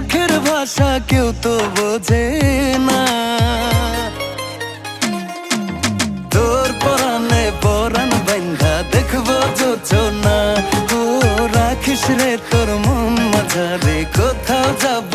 চোখের ভাষা কেউ তো বোঝে না। তোর পরাণে পরাণ বান্ধা দেখবো যোজনা। ও রাখিস রে তোর মন মাঝারে, কোথাও যাব